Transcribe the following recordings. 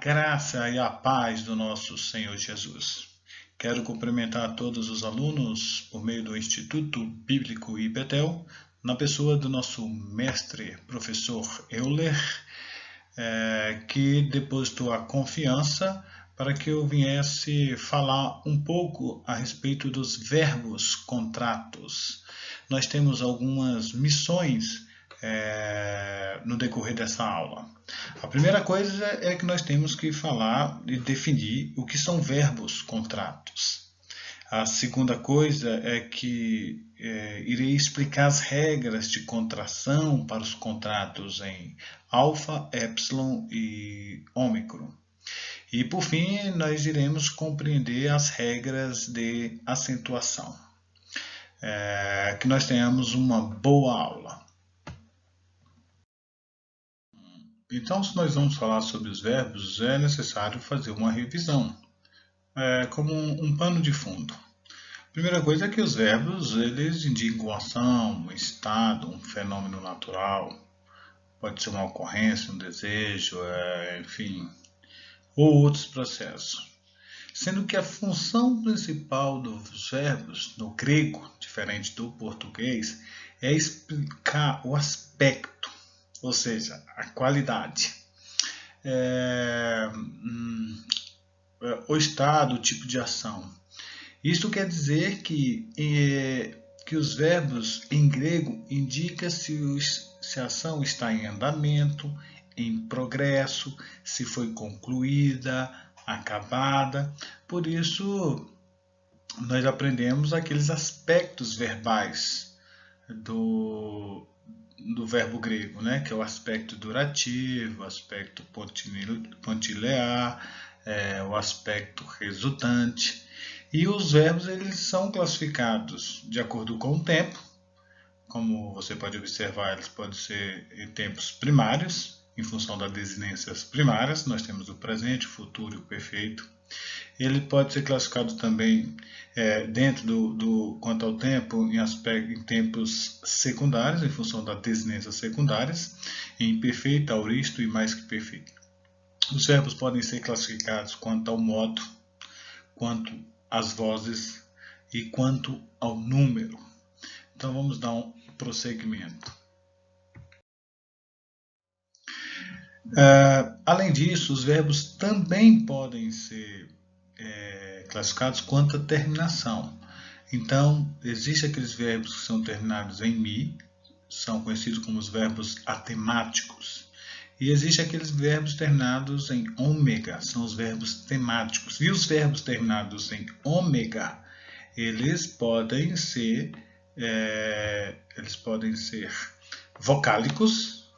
graça e a paz do nosso Senhor Jesus. Quero cumprimentar todos os alunos por meio do Instituto Bíblico IBETEL, na pessoa do nosso mestre, professor Euler, que depositou a confiança para que eu viesse falar um pouco a respeito dos verbos contratos. Nós temos algumas missões no decorrer dessa aula. A primeira coisa é que nós temos que falar e definir o que são verbos contratos. A segunda coisa é que irei explicar as regras de contração para os contratos em alfa, epsilon e ômicron. E por fim, nós iremos compreender as regras de acentuação. Que nós tenhamos uma boa aula. Então, se nós vamos falar sobre os verbos, é necessário fazer uma revisão, como um pano de fundo. A primeira coisa é que os verbos eles indicam ação, um estado, um fenômeno natural, pode ser uma ocorrência, um desejo, enfim, ou outros processos. Sendo que a função principal dos verbos no grego, diferente do português, é explicar o aspecto, ou seja, a qualidade, o estado, o tipo de ação. Isso quer dizer que os verbos em grego indicam se a ação está em andamento, em progresso, se foi concluída, acabada. Por isso, nós aprendemos aqueles aspectos verbais do verbo grego, né? Que é o aspecto durativo, o aspecto pontilear, o aspecto resultante. E os verbos eles são classificados de acordo com o tempo. Como você pode observar, eles podem ser em tempos primários, em função das desinências primárias. Nós temos o presente, o futuro e o perfeito. Ele pode ser classificado também dentro quanto ao tempo em tempos secundários, em função das desinências secundárias, em perfeito, auristo e mais que perfeito. Os verbos podem ser classificados quanto ao modo, quanto às vozes e quanto ao número. Então vamos dar um prosseguimento. Além disso, os verbos também podem ser classificados quanto à terminação. Então, existem aqueles verbos que são terminados em mi, são conhecidos como os verbos atemáticos. E existem aqueles verbos terminados em ômega, são os verbos temáticos. E os verbos terminados em ômega, eles podem ser vocálicos,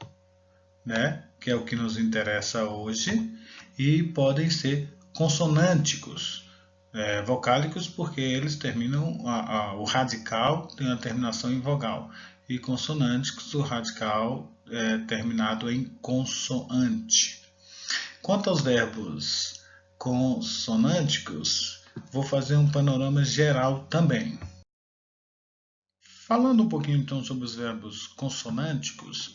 né, que é o que nos interessa hoje, e podem ser consonânticos. Vocálicos porque eles terminam, o radical tem a terminação em vogal, e consonânticos, o radical terminado em consoante. Quanto aos verbos consonânticos, vou fazer um panorama geral também. Falando um pouquinho então sobre os verbos consonânticos,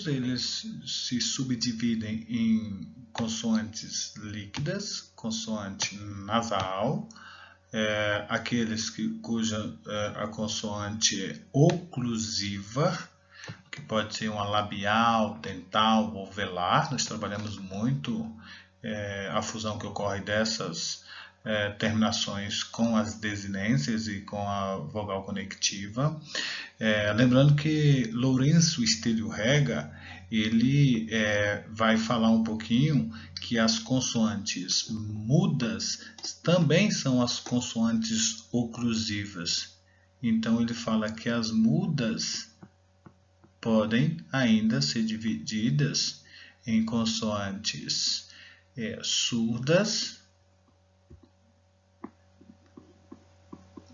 eles se subdividem em consoantes líquidas, consoante nasal, aqueles cuja a consoante é oclusiva, que pode ser uma labial, dental ou velar. Nós trabalhamos muito a fusão que ocorre dessas terminações com as desinências e com a vogal conectiva. Lembrando que Lourenço Estélio Rega, ele vai falar um pouquinho que as consoantes mudas também são as consoantes oclusivas. Então ele fala que as mudas podem ainda ser divididas em consoantes surdas,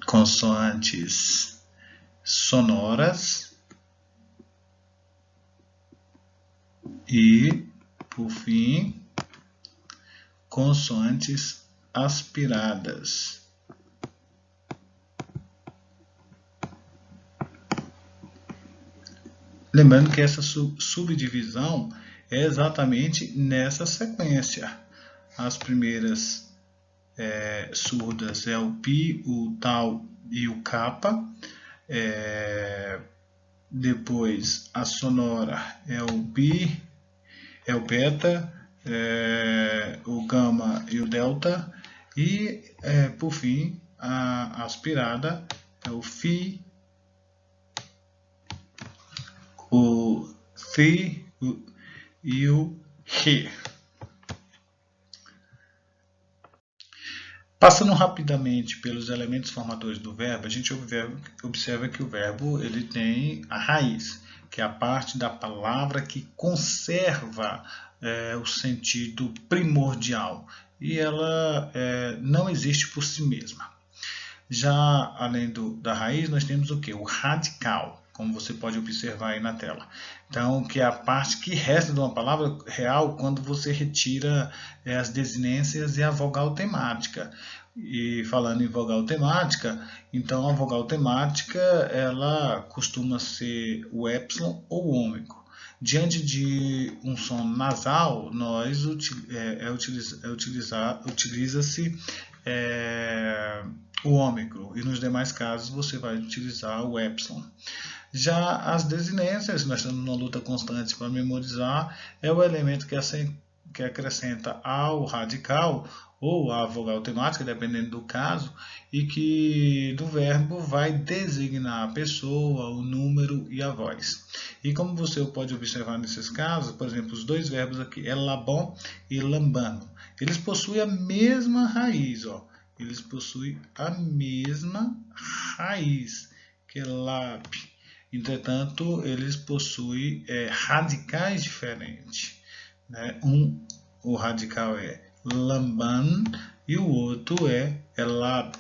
consoantes sonoras e, por fim, consoantes aspiradas. Lembrando que essa subdivisão é exatamente nessa sequência. As primeiras surdas é o pi, o tal e o kappa. Depois a sonora é o bi, é o beta, o gama e o delta. E por fim a aspirada é o fi, o si e o re. Passando rapidamente pelos elementos formadores do verbo, a gente observa que o verbo ele tem a raiz, que é a parte da palavra que conserva o sentido primordial, e ela não existe por si mesma. Já além da raiz, nós temos o que? O radical, como você pode observar aí na tela. Então, que é a parte que resta de uma palavra real quando você retira as desinências e a vogal temática. E falando em vogal temática, então a vogal temática ela costuma ser o epsilon ou o ômega. Diante de um som nasal, utiliza-se o ômicron, e nos demais casos você vai utilizar o epsilon. Já as desinências, nós estamos numa luta constante para memorizar, é o elemento que acrescenta ao radical ou à vogal temática, dependendo do caso, e que do verbo vai designar a pessoa, o número e a voz. E como você pode observar nesses casos, por exemplo, os dois verbos aqui, elabon e lambano, eles possuem a mesma raiz, ó. Eles possuem a mesma raiz, que é lab. Entretanto, eles possuem radicais diferentes. Né? O radical é lamban e o outro é elab.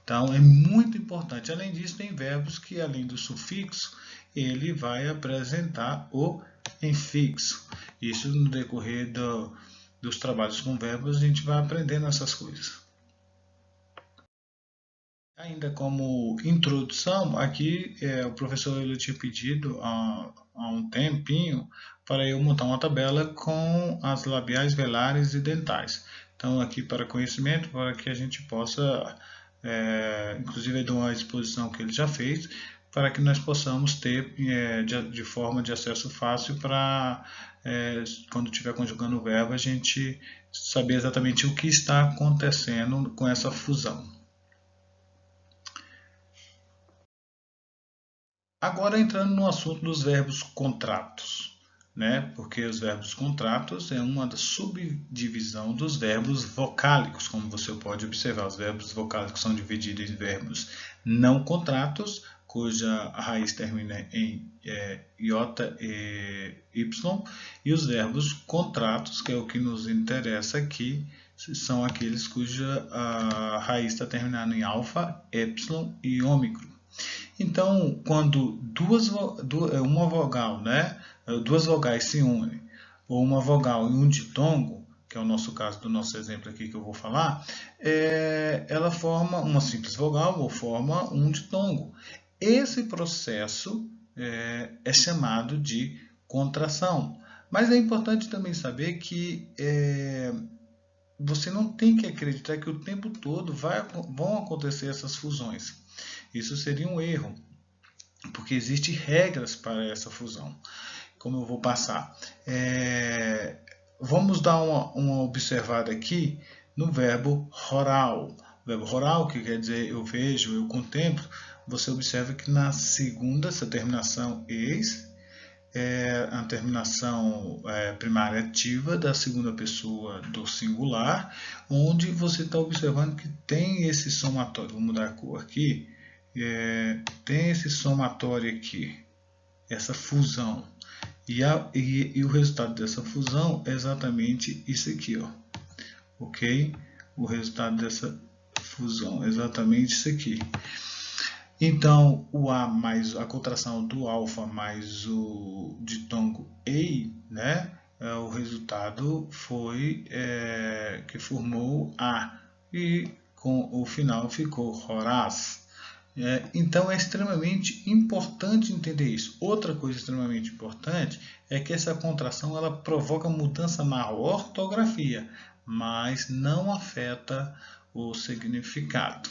Então, é muito importante. Além disso, tem verbos que, além do sufixo, ele vai apresentar o infixo. Isso no decorrer dos trabalhos com verbos, a gente vai aprendendo essas coisas. Ainda como introdução, aqui o professor ele tinha pedido há um tempinho para eu montar uma tabela com as labiais, velares e dentais. Então, aqui para conhecimento, para que a gente possa, inclusive, eu dou uma exposição que ele já fez, para que nós possamos ter de forma de acesso fácil para, quando estiver conjugando o verbo, a gente saber exatamente o que está acontecendo com essa fusão. Agora entrando no assunto dos verbos contratos, né? Porque os verbos contratos é uma subdivisão dos verbos vocálicos, como você pode observar. Os verbos vocálicos são divididos em verbos não contratos, cuja raiz termina em iota e y, e os verbos contratos, que é o que nos interessa aqui, são aqueles cuja raiz está terminando em alfa, epsilon e ômicron. Então, quando uma vogal, né, duas vogais se unem, ou uma vogal e um ditongo, que é o nosso caso do nosso exemplo aqui que eu vou falar, ela forma uma simples vogal ou forma um ditongo. Esse processo é chamado de contração. Mas é importante também saber que você não tem que acreditar que o tempo todo vão acontecer essas fusões. Isso seria um erro, porque existem regras para essa fusão. Como eu vou passar? Vamos dar uma observada aqui no verbo roral. O verbo roral, que quer dizer eu vejo, eu contemplo, você observa que na segunda, essa terminação eis, a terminação primária ativa da segunda pessoa do singular, onde você está observando que tem esse somatório. Vou mudar a cor aqui. Tem esse somatório aqui, essa fusão, e o resultado dessa fusão é exatamente isso aqui, ó. Ok? O resultado dessa fusão é exatamente isso aqui. Então, o A mais a contração do alfa mais o ditongo EI, né? O resultado foi que formou A, e com o final ficou Horaz. Então é extremamente importante entender isso. Outra coisa extremamente importante é que essa contração ela provoca mudança na ortografia, mas não afeta o significado.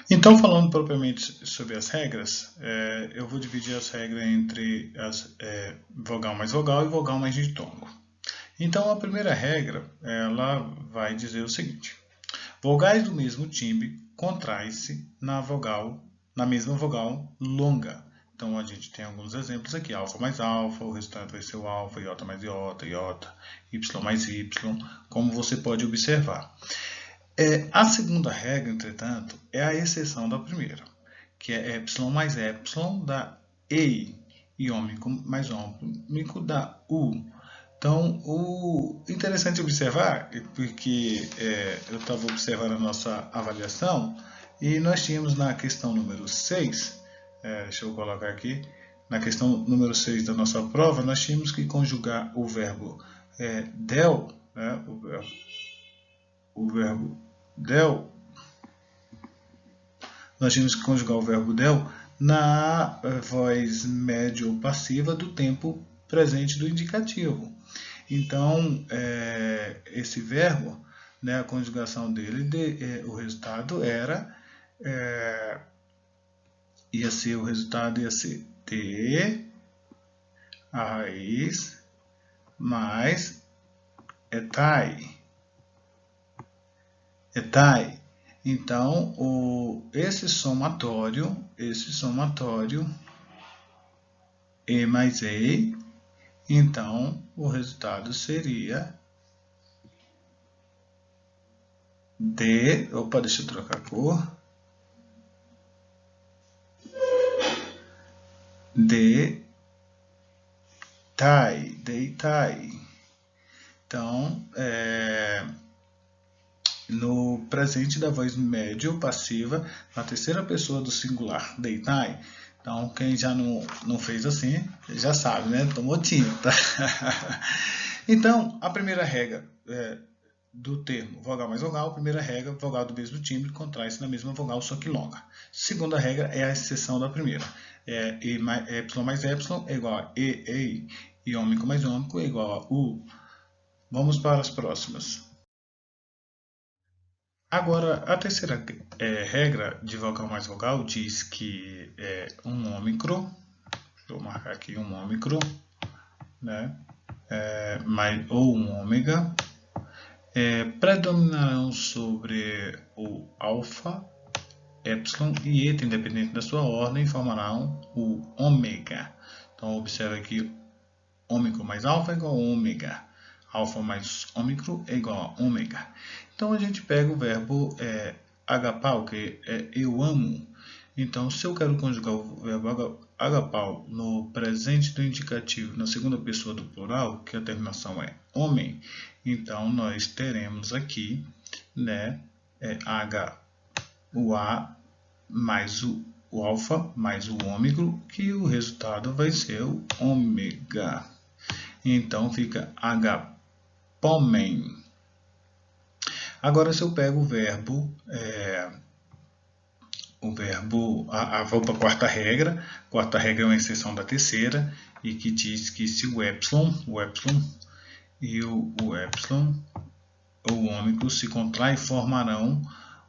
Então, falando propriamente sobre as regras, eu vou dividir as regras entre vogal mais vogal e vogal mais ditongo. Então, a primeira regra, ela vai dizer o seguinte: vogais do mesmo timbre contraem-se na mesma vogal longa. Então, a gente tem alguns exemplos aqui: alfa mais alfa, o resultado vai ser o alfa, iota mais iota, iota, y mais y, como você pode observar. A segunda regra, entretanto, é a exceção da primeira, que é epsilon mais epsilon da EI e ômico mais ômico da U. Então, o interessante observar, porque eu estava observando a nossa avaliação, e nós tínhamos na questão número 6, deixa eu colocar aqui, na questão número 6 da nossa prova, nós tínhamos que conjugar o verbo del, né, o verbo del, nós tínhamos que conjugar o verbo del na voz média ou passiva do tempo presente do indicativo. Então, esse verbo, né, a conjugação dele, o resultado ia ser T, a raiz, mais etai. Então, esse somatório, E mais E, então o resultado seria D, deixa eu trocar a cor, deitai. Então, no presente da voz médio passiva, na terceira pessoa do singular, deitai. Então, quem já não fez assim, já sabe, né? Tomou tinta. Então, a primeira regra do termo vogal mais vogal, primeira regra, vogal do mesmo timbre contrai-se na mesma vogal, só que longa. Segunda regra é a exceção da primeira. Epsilon mais epsilon é igual a ei, e ômico mais ômico é igual a U. Vamos para as próximas. Agora, a terceira regra de vogal mais vogal diz que um ômicro, vou marcar aqui um ômicro, né, ou um ômega, predominarão sobre o alfa, epsilon e eta, independente da sua ordem, formarão o ômega. Então, observe aqui, ômicro mais alfa é igual a ômega. Alfa mais ômicro é igual a ômega. Então, a gente pega o verbo agapau, que é eu amo. Então, se eu quero conjugar o verbo agapau no presente do indicativo, na segunda pessoa do plural, que a terminação é homem, então nós teremos aqui, né, o A mais o alfa mais o ômicro, que o resultado vai ser o ômega. Então, fica agapomen. Agora, se eu pego o verbo, vou para a quarta regra. A quarta regra é uma exceção da terceira, e que diz que se o epsilon e o epsilon, ou o ômicro, se contraem, formarão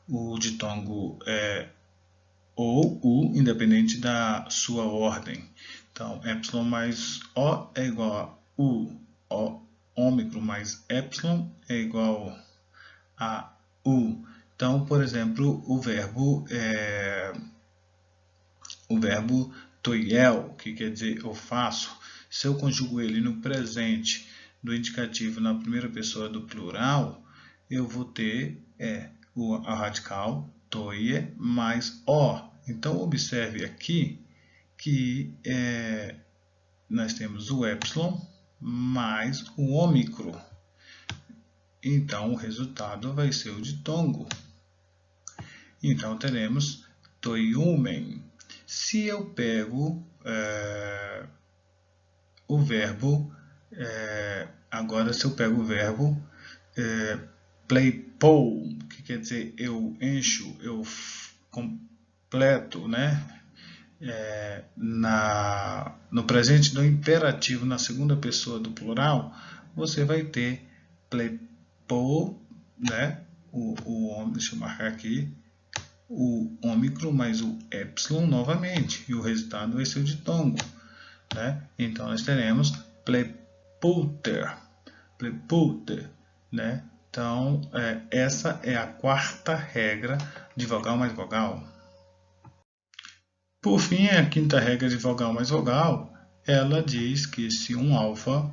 o ditongo ou U, independente da sua ordem. Então, epsilon mais O é igual a U. Ômicro mais epsilon é igual a U. Então, por exemplo, o verbo toiel, que quer dizer eu faço, se eu conjugo ele no presente do indicativo na primeira pessoa do plural, eu vou ter a radical toie mais o. Então, observe aqui que nós temos o epsilon mais o ômicro. Então, o resultado vai ser o ditongo. Então, teremos toiumen. Se eu pego o verbo, agora se eu pego o verbo pleipo, que quer dizer eu encho, eu completo, né? No presente do imperativo, na segunda pessoa do plural, você vai ter pleipo, né? Deixa eu marcar aqui, o ômicron mais o epsilon novamente, e o resultado vai ser o ditongo, né? Então nós teremos pleiputer, né? Então essa é a quarta regra de vogal mais vogal. Por fim, a quinta regra de vogal mais vogal, ela diz que se um alfa,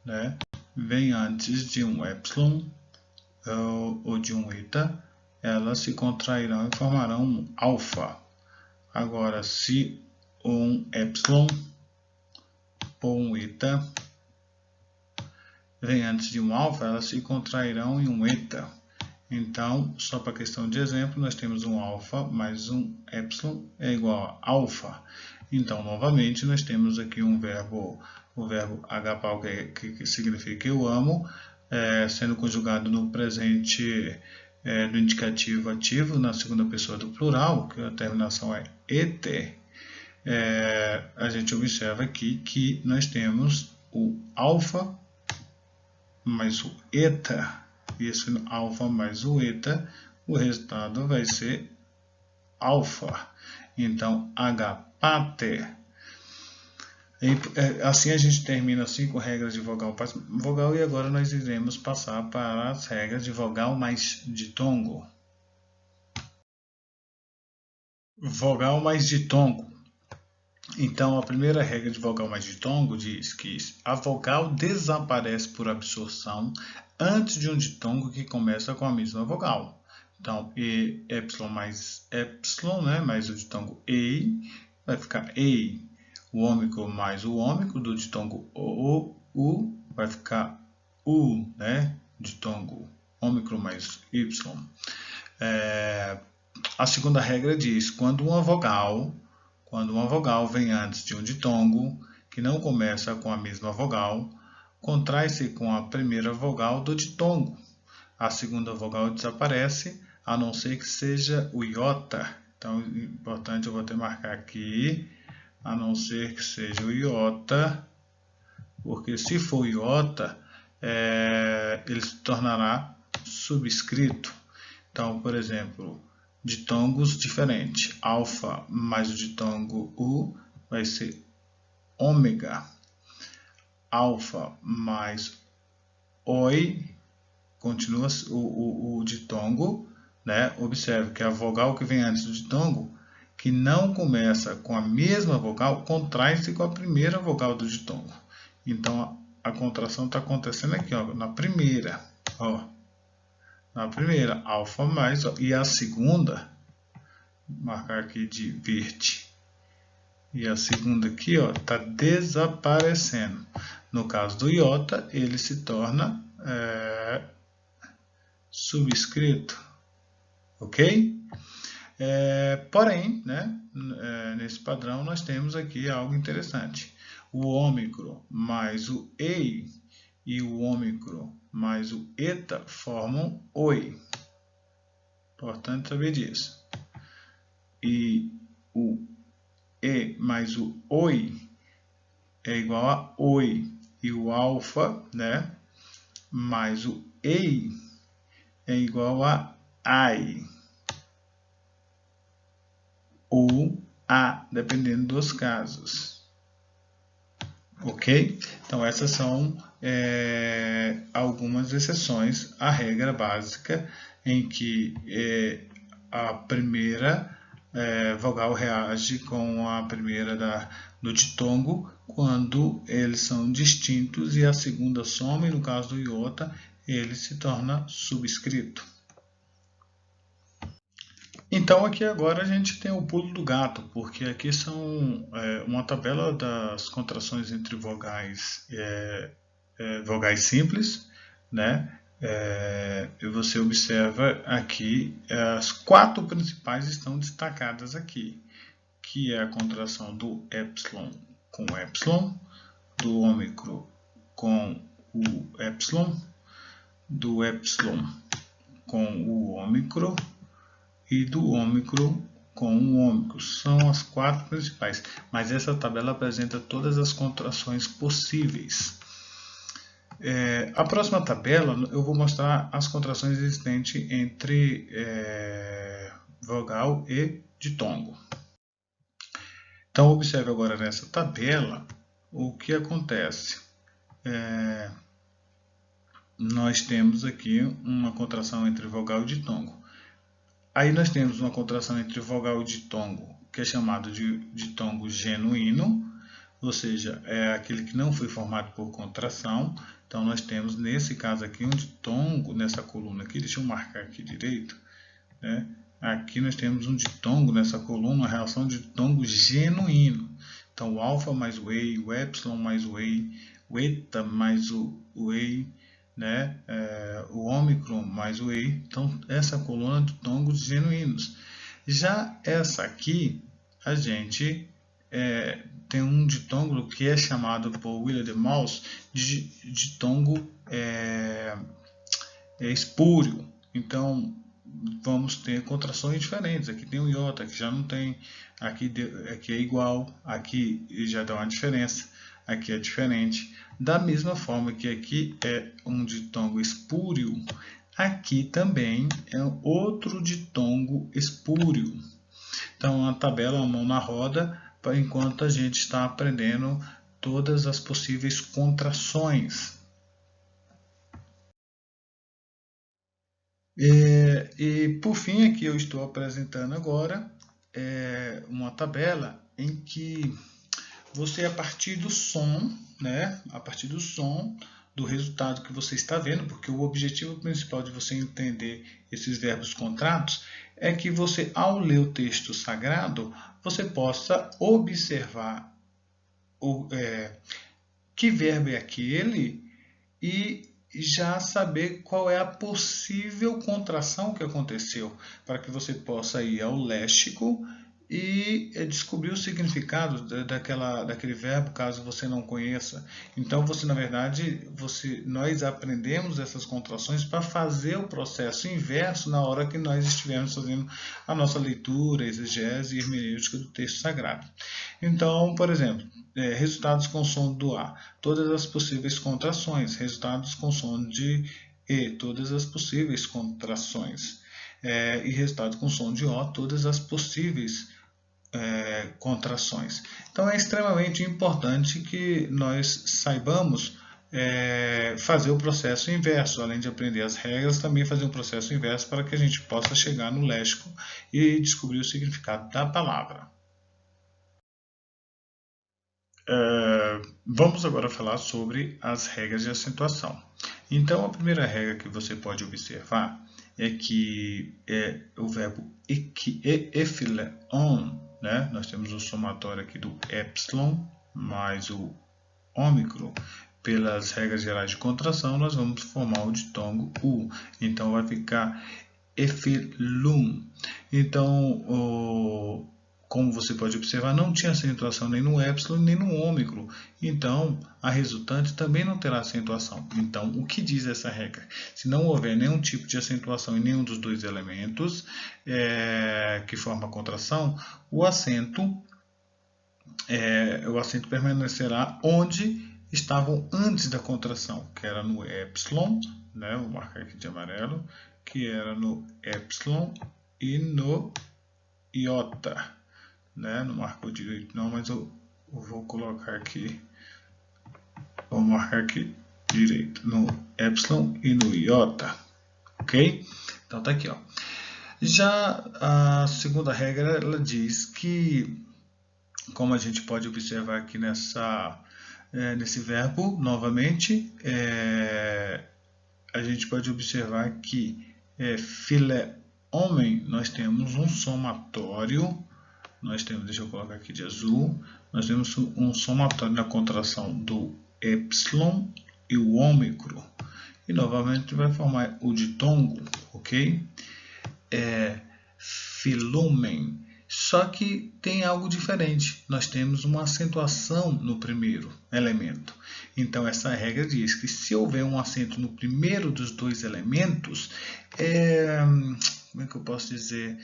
né, vem antes de um epsilon ou de um eta, elas se contrairão e formarão um alfa. Agora, se um epsilon ou um eta vem antes de um alfa, elas se contrairão em um eta. Então, só para questão de exemplo, nós temos um alfa mais um epsilon é igual a alfa. Então, novamente, nós temos aqui o verbo agapau, que significa eu amo, sendo conjugado no presente do indicativo ativo, na segunda pessoa do plural, que a terminação é et. A gente observa aqui que nós temos o alfa mais o eta. E esse alfa mais o eta, o resultado vai ser alfa. Então, agapate. Assim a gente termina 5 regras de vogal mais vogal, e agora nós iremos passar para as regras de vogal mais ditongo. Vogal mais ditongo. Então, a primeira regra de vogal mais ditongo diz que a vogal desaparece por absorção antes de um ditongo que começa com a mesma vogal. Então, epsilon mais epsilon, né, mais o ditongo ei, vai ficar ei. O ômicron mais o ômicron do ditongo u, vai ficar u, né, ditongo ômicron mais y. A segunda regra diz, quando uma vogal vem antes de um ditongo, que não começa com a mesma vogal, contrai-se com a primeira vogal do ditongo. A segunda vogal desaparece, a não ser que seja o iota. Então, é importante, eu vou até marcar aqui, a não ser que seja o iota, porque se for iota, ele se tornará subscrito. Então, por exemplo, ditongos diferentes. Alfa mais o ditongo U vai ser ômega. Alfa mais oi, continua o ditongo, né? Observe que a vogal que vem antes do ditongo, que não começa com a mesma vogal, contrai-se com a primeira vogal do ditongo. Então, a contração está acontecendo aqui, ó, na primeira. Ó. Na primeira, alfa mais, ó, e a segunda, marcar aqui de verde. E a segunda aqui, ó, está desaparecendo. No caso do iota, ele se torna subscrito. Ok? Porém, né, nesse padrão, nós temos aqui algo interessante. O ômicron mais o ei e o ômicron mais o eta formam oi. Importante saber disso. E o e mais o oi é igual a oi. E o alfa, né, mais o ei é igual a ai. Ou a, dependendo dos casos. Ok? Então, essas são algumas exceções à regra básica em que a primeira vogal reage com a primeira do ditongo quando eles são distintos e a segunda soma, e no caso do iota, ele se torna subscrito. Então aqui agora a gente tem o pulo do gato, porque aqui são uma tabela das contrações entre vogais, vogais simples, né? E você observa aqui, as 4 principais estão destacadas aqui, que é a contração do epsilon com epsilon, do ômicron com o epsilon, do epsilon com o ômicron e do ômicron com o ômicron. São as 4 principais, mas essa tabela apresenta todas as contrações possíveis. A próxima tabela eu vou mostrar as contrações existentes entre vogal e ditongo. Então observe agora nessa tabela o que acontece. Nós temos aqui uma contração entre vogal e ditongo. Aí nós temos uma contração entre vogal e ditongo, que é chamado de ditongo genuíno, ou seja, é aquele que não foi formado por contração. Então nós temos nesse caso aqui um ditongo nessa coluna aqui, deixa eu marcar aqui direito, né? Aqui nós temos um ditongo nessa coluna, uma relação de ditongo genuíno. Então o alfa mais o ei, o epsilon mais o ei, o eta mais o ei, né? O ômicron mais o ei. Então essa coluna de ditongos genuínos. Já essa aqui, a gente tem um ditongo que é chamado por William de Maus de ditongo espúrio. Então vamos ter contrações diferentes. Aqui tem um iota, que já não tem, aqui é igual, aqui já dá uma diferença, aqui é diferente. Da mesma forma que aqui é um ditongo espúrio, aqui também é outro ditongo espúrio. Então a tabela, a mão na roda, enquanto a gente está aprendendo todas as possíveis contrações. E por fim, aqui eu estou apresentando agora uma tabela em que você, a partir do som, né, a partir do som, do resultado que você está vendo, porque o objetivo principal de você entender esses verbos contratos é que você, ao ler o texto sagrado, você possa observar que verbo é aquele e já saber qual é a possível contração que aconteceu, para que você possa ir ao léxico e descobrir o significado daquele verbo, caso você não conheça. Então, na verdade, nós aprendemos essas contrações para fazer o processo inverso na hora que nós estivermos fazendo a nossa leitura, exegese e hermenêutica do texto sagrado. Então, por exemplo, resultados com som do A, todas as possíveis contrações. Resultados com som de E, todas as possíveis contrações. E resultado com som de O, todas as possíveis contrações. Então é extremamente importante que nós saibamos fazer o processo inverso, além de aprender as regras, também fazer um processo inverso para que a gente possa chegar no léxico e descobrir o significado da palavra. Vamos agora falar sobre as regras de acentuação. Então a primeira regra que você pode observar é que o verbo ephileon, né? Nós temos o somatório aqui do epsilon mais o ômicron. Pelas regras gerais de contração, nós vamos formar o ditongo U. Então vai ficar ephilum. Então, como você pode observar, não tinha acentuação nem no epsilon nem no ômicron. Então, a resultante também não terá acentuação. Então, o que diz essa regra? Se não houver nenhum tipo de acentuação em nenhum dos dois elementos que formam a contração, o acento permanecerá onde estavam antes da contração, que era no epsilon, né? Vou marcar aqui de amarelo, que era no epsilon e no iota. Né? Não marcou direito não, mas eu vou colocar aqui, vou marcar aqui direito, no epsilon e no iota, ok? Então tá aqui, ó. Já a segunda regra, ela diz que, como a gente pode observar aqui nesse verbo, novamente, a gente pode observar que filé homem, nós temos um somatório. Deixa eu colocar aqui de azul, nós temos um somatório na contração do epsilon e o ômicron. E novamente vai formar o ditongo, ok? Filumen. Só que tem algo diferente. Nós temos uma acentuação no primeiro elemento. Então, essa regra diz que se houver um acento no primeiro dos dois elementos, como é que eu posso dizer?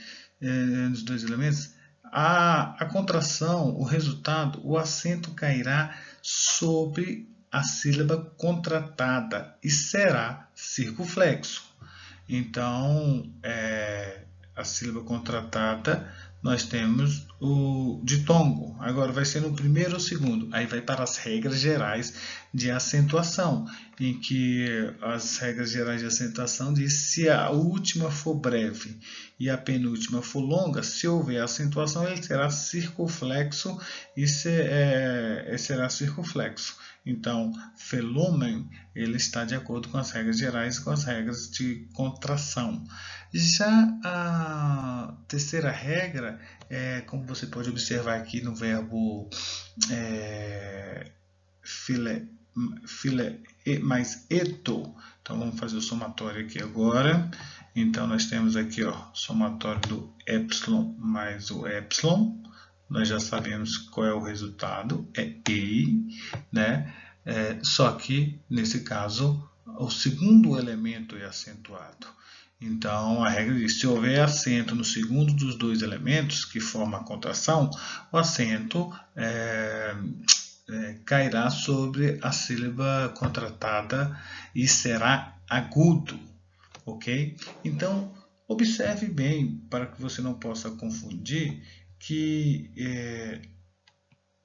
Dos dois elementos, a contração, o resultado, o acento cairá sobre a sílaba contratada e será circunflexo. Então, a sílaba contratada, nós temos o ditongo. Agora vai ser no primeiro ou segundo. Aí vai para as regras gerais de acentuação, em que as regras gerais de acentuação diz se a última for breve e a penúltima for longa, se houver acentuação, ele será circunflexo e será circunflexo. Então, felômen, ele está de acordo com as regras gerais e com as regras de contração. Já a terceira regra, como você pode observar aqui no verbo file mais eto. Então, vamos fazer o somatório aqui agora. Então, nós temos aqui, somatório do epsilon mais o epsilon. Nós já sabemos qual é o resultado, é ei, né? Só que, nesse caso, o segundo elemento é acentuado. Então, a regra diz, se houver acento no segundo dos dois elementos que forma a contração, o acento cairá sobre a sílaba contratada e será agudo, ok? Então, observe bem, para que você não possa confundir, que,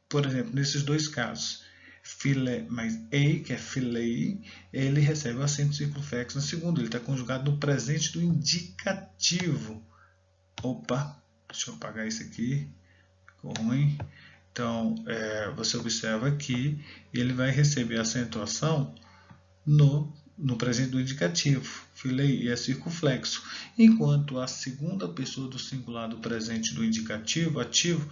por exemplo, nesses dois casos, filé mais ei, que é filei, ele recebe o acento circunflexo no segundo, ele está conjugado no presente do indicativo. Opa, deixa eu apagar isso aqui, ficou ruim. Então, você observa que ele vai receber a acentuação no presente do indicativo, filei, e é circunflexo. Enquanto a segunda pessoa do singular do presente do indicativo, ativo,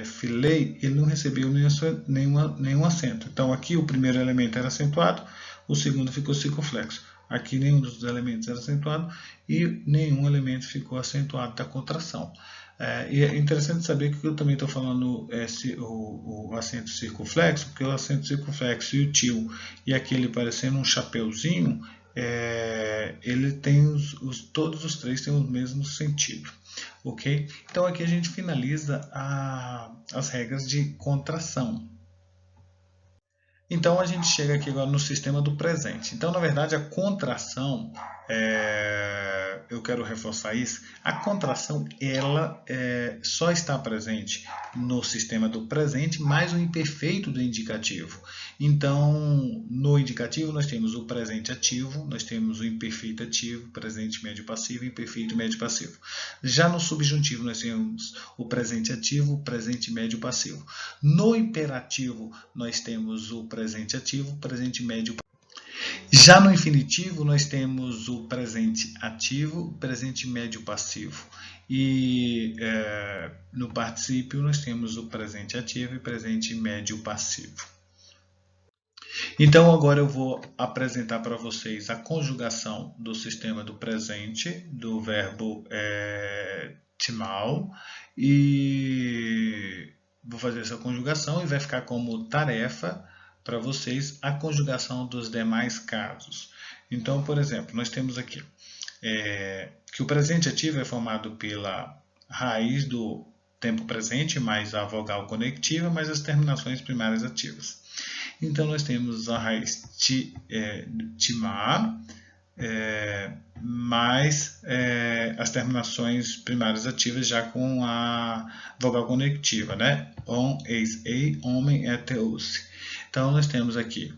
filei, ele não recebeu nenhum acento. Então, aqui o primeiro elemento era acentuado, o segundo ficou circunflexo. Aqui nenhum dos elementos era acentuado e nenhum elemento ficou acentuado da contração. E é interessante saber que eu também estou falando o acento circunflexo, porque o acento circunflexo e o tio, e aquele parecendo um chapeuzinho, ele tem todos os três têm o mesmo sentido. Ok? Então aqui a gente finaliza as regras de contração. Então a gente chega aqui agora no sistema do presente. Então, na verdade, a contração, eu quero reforçar isso, a contração ela só está presente no sistema do presente mais o imperfeito do indicativo. Então, no indicativo nós temos o presente ativo, nós temos o imperfeito ativo, presente médio passivo e imperfeito médio passivo. Já no subjuntivo nós temos o presente ativo, o presente médio passivo. No imperativo nós temos o presente ativo, presente médio passivo. Já no infinitivo, nós temos o presente ativo, presente médio passivo. E no particípio, nós temos o presente ativo e presente médio passivo. Então, agora eu vou apresentar para vocês a conjugação do sistema do presente, do verbo timal, e vou fazer essa conjugação e vai ficar como tarefa para vocês a conjugação dos demais casos. Então, por exemplo, nós temos aqui que o presente ativo é formado pela raiz do tempo presente mais a vogal conectiva mais as terminações primárias ativas. Então, nós temos a raiz timar mais as terminações primárias ativas já com a vogal conectiva, né? On, eis, ei, homem, eteus. Então, nós temos aqui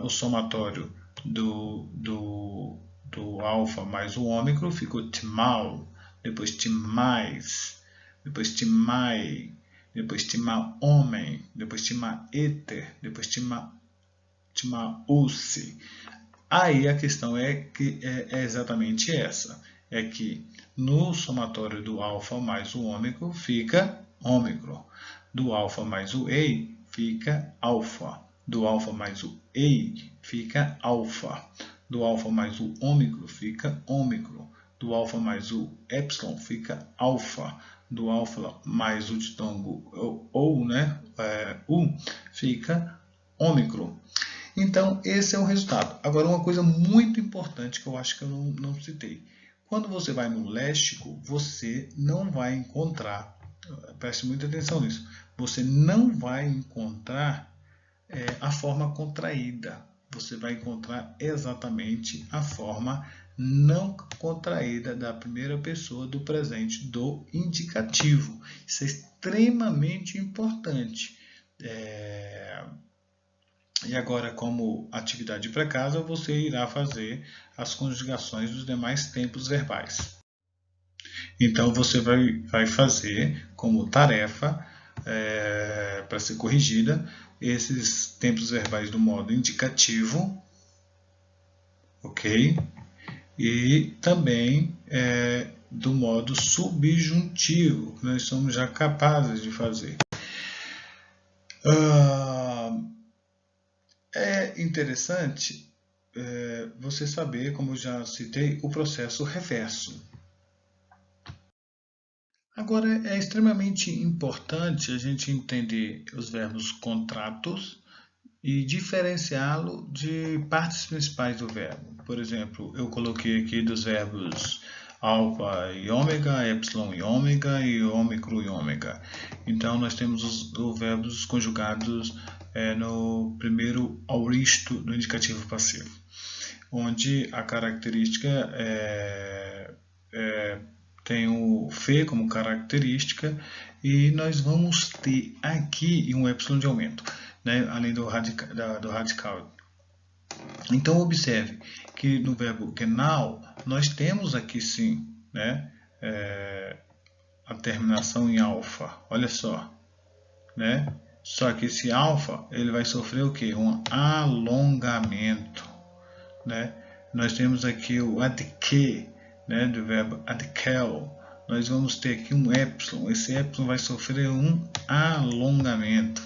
o somatório do alfa mais o ômicron, ficou timal, depois timais, depois timai, depois timar homem, depois timar éter, depois timar usse. Aí a questão é exatamente essa, é que no somatório do alfa mais o ômicron fica ômicron, do alfa mais o ei fica alfa, do alfa mais o ei fica alfa, do alfa mais o ômicron fica ômicron, do alfa mais o epsilon fica alfa, do alfa mais o ditongo ou, né, u, fica ômicron. Então, esse é o resultado. Agora, uma coisa muito importante que eu acho que eu não citei. Quando você vai no léxico, você não vai encontrar, preste muita atenção nisso, você não vai encontrar a forma contraída. Você vai encontrar exatamente a forma não contraída da primeira pessoa do presente do indicativo. Isso é extremamente importante. E agora, como atividade para casa, você irá fazer as conjugações dos demais tempos verbais. Então, você vai fazer como tarefa, para ser corrigida, esses tempos verbais do modo indicativo, ok? E também do modo subjuntivo, que nós somos já capazes de fazer. É interessante você saber, como eu já citei, o processo reverso. Agora, é extremamente importante a gente entender os verbos contratos e diferenciá-lo de partes principais do verbo. Por exemplo, eu coloquei aqui dos verbos alfa e ômega, epsilon e ômicro e ômega. Então, nós temos os verbos conjugados no primeiro auristo do indicativo passivo, onde a característica tem o fe como característica e nós vamos ter aqui um epsilon de aumento, né, além do radical. Então, observe que no verbo genau, nós temos aqui sim, né, a terminação em alfa. Olha só, né? Só que esse alfa, ele vai sofrer o quê? Um alongamento, né? Nós temos aqui o adque, né, do verbo adquel. Nós vamos ter aqui um epsilon. Esse epsilon vai sofrer um alongamento.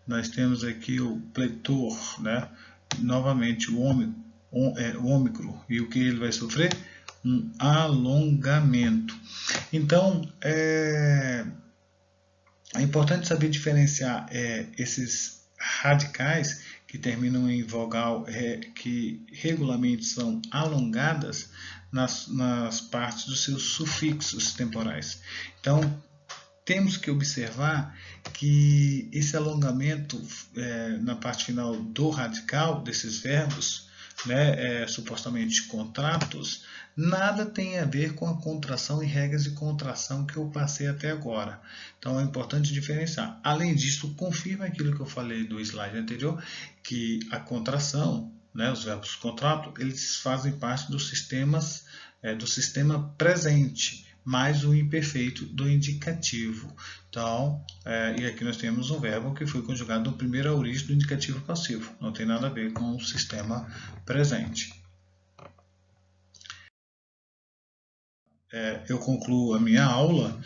Nós temos aqui o pletor, né? Novamente o ômicro. E o que ele vai sofrer? Um alongamento. Então, é importante saber diferenciar esses radicais que terminam em vogal, que regularmente são alongadas nas partes dos seus sufixos temporais. Então, temos que observar que esse alongamento na parte final do radical desses verbos, né, supostamente contratos, nada tem a ver com a contração e regras de contração que eu passei até agora. Então é importante diferenciar. Além disso, confirma aquilo que eu falei do slide anterior, que a contração, né, os verbos contrato, eles fazem parte do sistema presente, mais o imperfeito do indicativo. Então, e aqui nós temos um verbo que foi conjugado no primeiro auristo do indicativo passivo. Não tem nada a ver com o sistema presente. Eu concluo a minha aula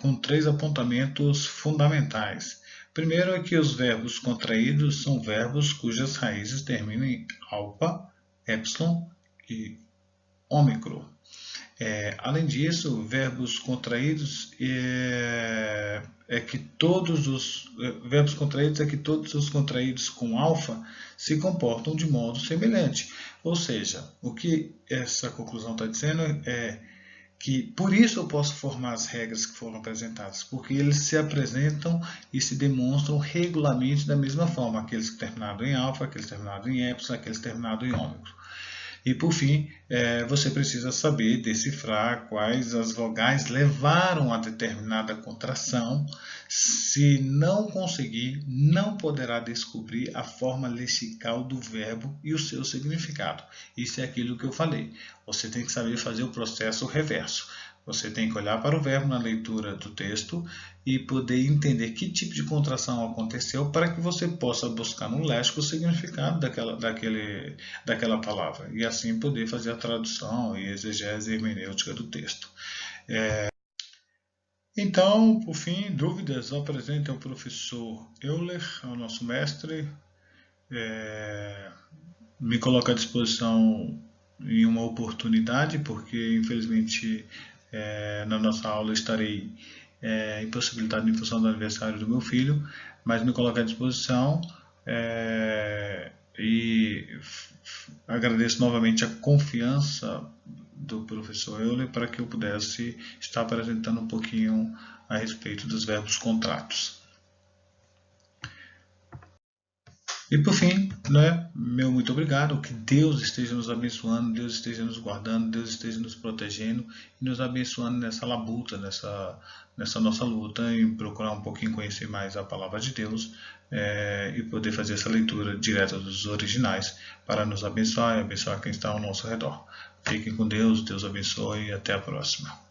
com 3 apontamentos fundamentais. Primeiro é que os verbos contraídos são verbos cujas raízes terminam em alfa, epsilon e ômicro. Além disso, verbos contraídos verbos contraídos é que todos os contraídos com alfa se comportam de modo semelhante. Ou seja, o que essa conclusão está dizendo é que por isso eu posso formar as regras que foram apresentadas, porque eles se apresentam e se demonstram regularmente da mesma forma, aqueles que terminaram em alfa, aqueles terminados em epsilon, aqueles terminados em ômicro. E por fim, você precisa saber decifrar quais as vogais levaram a determinada contração. Se não conseguir, não poderá descobrir a forma lexical do verbo e o seu significado. Isso é aquilo que eu falei. Você tem que saber fazer o processo reverso. Você tem que olhar para o verbo na leitura do texto e poder entender que tipo de contração aconteceu para que você possa buscar no léxico o significado daquela palavra e assim poder fazer a tradução e exegese hermenêutica do texto. Então, por fim, dúvidas, apresente ao professor Euler, ao nosso mestre. Me coloco à disposição em uma oportunidade, porque infelizmente na nossa aula estarei impossibilitado em função do aniversário do meu filho, mas me coloco à disposição e agradeço novamente a confiança do professor Euler para que eu pudesse estar apresentando um pouquinho a respeito dos verbos contratos. E por fim, né, meu muito obrigado, que Deus esteja nos abençoando, Deus esteja nos guardando, Deus esteja nos protegendo e nos abençoando nessa labuta, nessa nossa luta em procurar um pouquinho conhecer mais a palavra de Deus e poder fazer essa leitura direta dos originais para nos abençoar e abençoar quem está ao nosso redor. Fiquem com Deus, Deus abençoe e até a próxima.